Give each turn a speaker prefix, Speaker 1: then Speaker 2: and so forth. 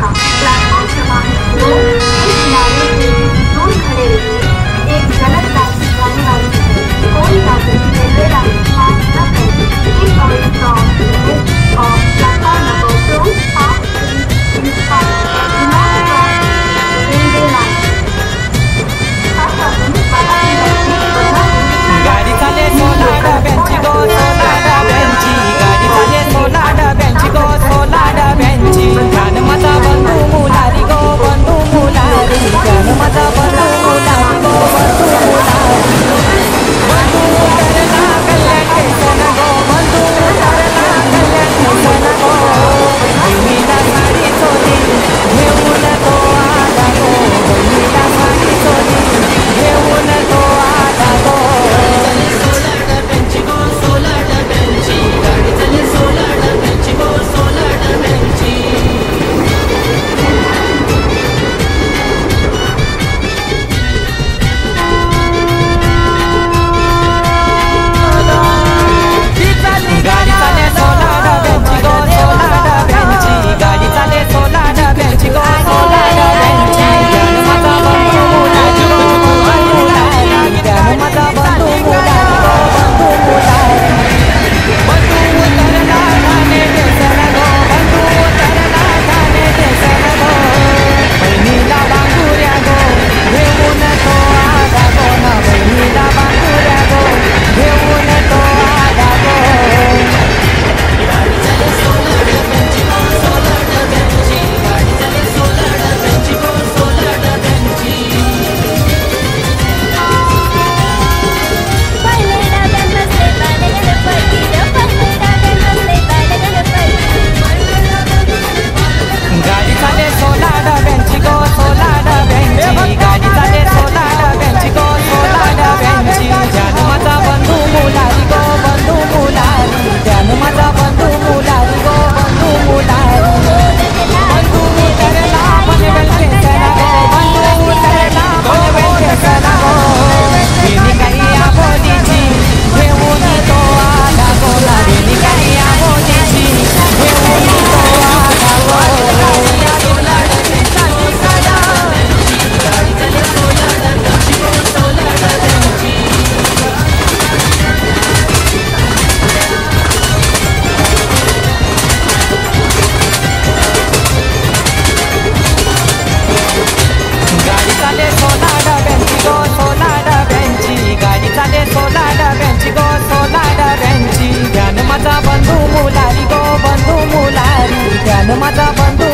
Speaker 1: Platform क्रमांक 2 इस नारे से दूर खड़े रहिए। एक गलत रास्ते जाने वाली है। कोई यात्री रेलवे लाइन पास न करें। Keep away from the edge of platform number 2 past the inspire. Do not cross the railway line. खास आपण
Speaker 2: गाडी चाले सोला डब्यांची गो सोला डब्यांची गाडी चाले सोला डब्यांची गो सोला डब्यांची ध्यान माझा बंधू मुलारी गो बंधू मुलारी ध्यान माझा बंधू मुलारी गो बंधू मुलारी बंधू उतरला कल्याण स्टेशन गो बंधू उतरला कल्याण स्टेशन गो बहिणीला साडी चोली घेऊन तो आला गो बहिणीला साडी चोली घेऊन तो आला गो माझा बंधू मुलारी